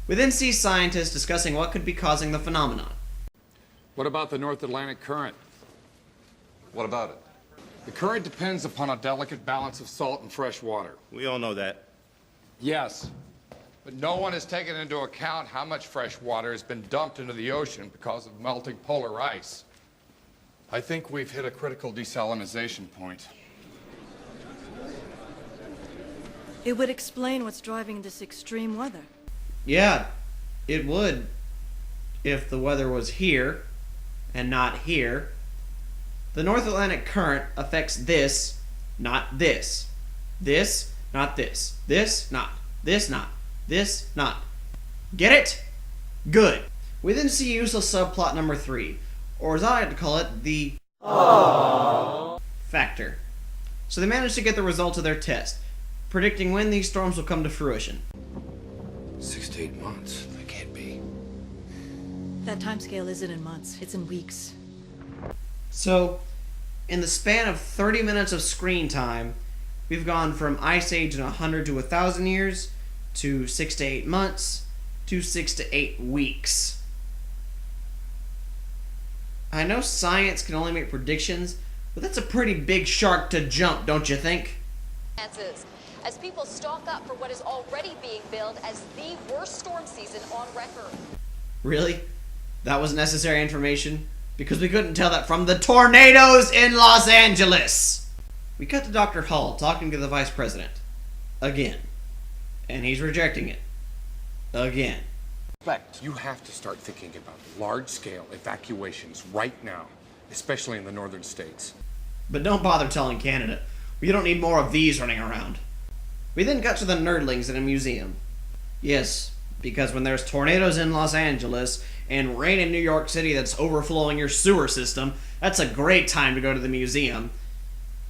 We then see scientists discussing what could be causing the phenomenon. What about the North Atlantic Current? What about it? The current depends upon a delicate balance of salt and fresh water. We all know that. Yes, but no one has taken into account how much fresh water has been dumped into the ocean because of melting polar ice. I think we've hit a critical desalinization point. It would explain what's driving this extreme weather. Yeah, it would if the weather was here and not here. The North Atlantic Current affects this, not this. This, not this. This, not. This, not. This, not. Get it? Good. We then see useless subplot number 3, or as I like to call it, the Aww factor. So they managed to get the results of their test, predicting when these storms will come to fruition. 6 to 8 months. That can't be. That timescale isn't in months, it's in weeks. So, in the span of 30 minutes of screen time, we've gone from Ice Age in 100 to 1,000 years, to 6 to 8 months, to 6 to 8 weeks. I know science can only make predictions, but that's a pretty big shark to jump, don't you think? As people stock up for what is already being billed as the worst storm season on record. Really? That was necessary information? Because we couldn't tell that from the tornadoes in Los Angeles! We cut to Dr. Hall talking to the Vice President. Again. And he's rejecting it. Again. You have to start thinking about large-scale evacuations right now, especially in the northern states. But don't bother telling Canada. We don't need more of these running around. We then got to the nerdlings in a museum. Yes, because when there's tornadoes in Los Angeles and rain in New York City that's overflowing your sewer system, that's a great time to go to the museum.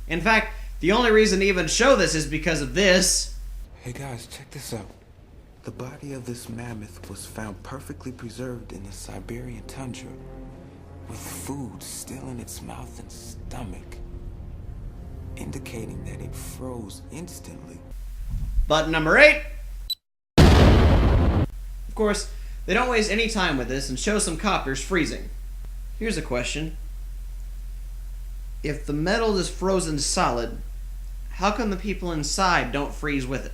In fact, the only reason to even show this is because of this. Hey guys, check this out. The body of this mammoth was found perfectly preserved in the Siberian tundra, with food still in its mouth and stomach, indicating that it froze instantly. Button number 8. Of course, they don't waste any time with this and show some copters freezing. Here's a question. If the metal is frozen solid, how come the people inside don't freeze with it?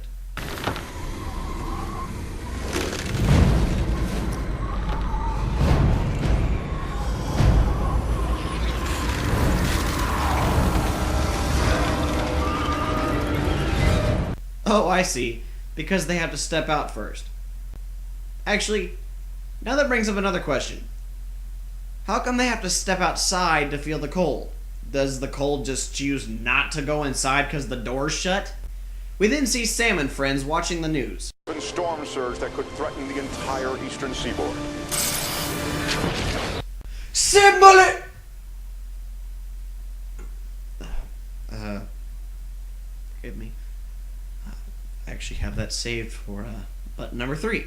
Oh, I see. Because they have to step out first. Actually, now that brings up another question. How come they have to step outside to feel the cold? Does the cold just choose not to go inside because the door's shut? We then see Sam and friends watching the news. Storm surge that could threaten the entire eastern seaboard. Symbol! Forgive me. I actually have that saved for button number 3.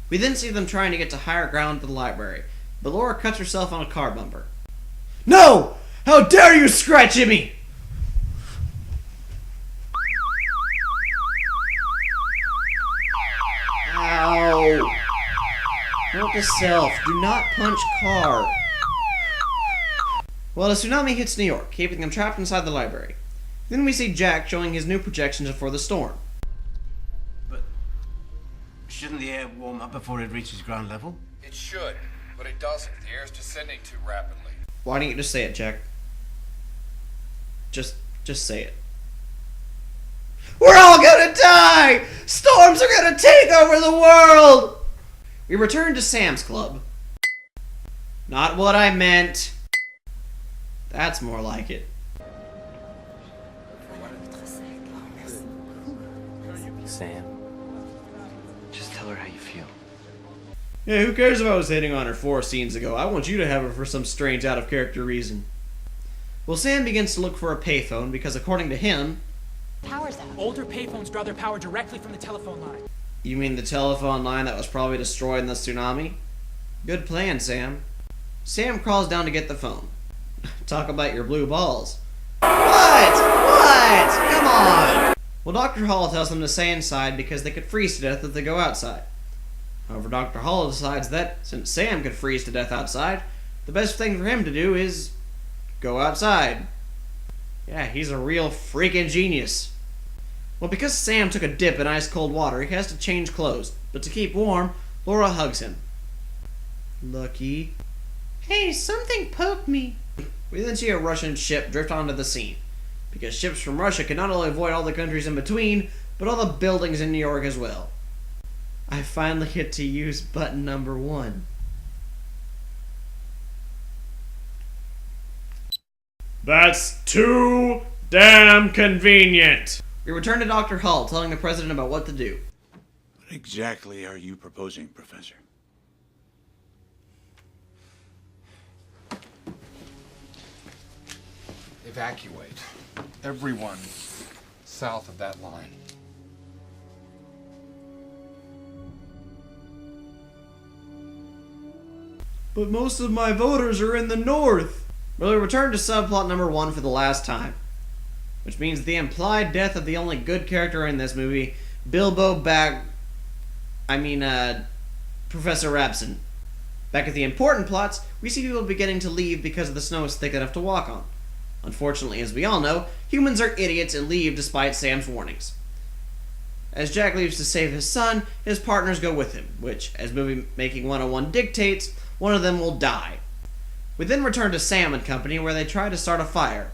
We then see them trying to get to higher ground to the library, but Laura cuts herself on a car bumper. No! How dare you scratch at me! Ow! Note to self, do not punch car. Well, a tsunami hits New York, keeping them trapped inside the library. Then we see Jack showing his new projections for the storm. But shouldn't the air warm up before it reaches ground level? It should, but it doesn't. The air's descending too rapidly. Why don't you just say it, Jack? Just say it. We're all gonna die! Storms are gonna take over the world! We return to Sam's Club. Not what I meant. That's more like it. Sam, just tell her how you feel. Yeah, who cares if I was hitting on her 4 scenes ago? I want you to have her for some strange out-of-character reason. Well, Sam begins to look for a payphone because, according to him... Power's out. Older payphones draw their power directly from the telephone line. You mean the telephone line that was probably destroyed in the tsunami? Good plan, Sam. Sam crawls down to get the phone. Talk about your blue balls. What? Come on! Well, Dr. Hall tells them to stay inside because they could freeze to death if they go outside. However, Dr. Hall decides that, since Sam could freeze to death outside, the best thing for him to do is go outside. Yeah, he's a real freaking genius. Well, because Sam took a dip in ice-cold water, he has to change clothes. But to keep warm, Laura hugs him. Lucky. Hey, something poked me. We then see a Russian ship drift onto the scene, because ships from Russia can not only avoid all the countries in between, but all the buildings in New York as well. I finally get to use button number 1. That's too damn convenient. We return to Dr. Hull, telling the president about what to do. What exactly are you proposing, Professor? Evacuate everyone south of that line. But most of my voters are in the north. Well, we return to subplot number 1 for the last time, which means the implied death of the only good character in this movie, Professor Rabson. Back at the important plots, we see people beginning to leave because the snow is thick enough to walk on. Unfortunately, as we all know, humans are idiots and leave despite Sam's warnings. As Jack leaves to save his son, his partners go with him, which, as movie making 101 dictates, one of them will die. We then return to Sam and company, where they try to start a fire.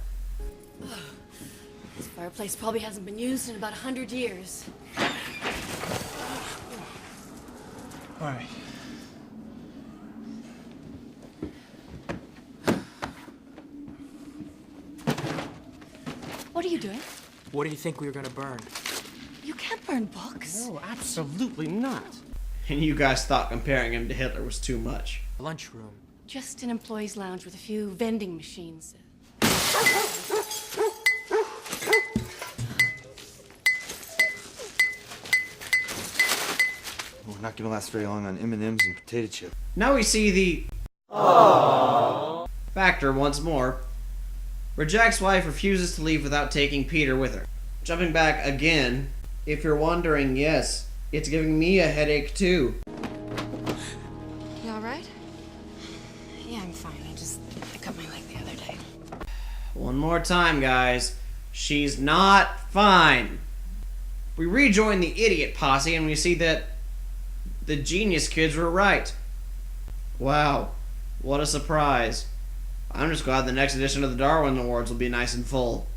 This fireplace probably hasn't been used in about 100 years. All right. What are you doing? What do you think we were gonna burn? You can't burn books. No, absolutely not. And you guys thought comparing him to Hitler was too much. Lunchroom. Just an employee's lounge with a few vending machines. We're not gonna last very long on M&Ms and potato chips. Now we see the factor once more, where Jack's wife refuses to leave without taking Peter with her. Jumping back again, if you're wondering, yes, it's giving me a headache too. You alright? Yeah, I'm fine. I cut my leg the other day. One more time, guys. She's not fine. We rejoin the idiot posse and we see that the genius kids were right. Wow, what a surprise. I'm just glad the next edition of the Darwin Awards will be nice and full.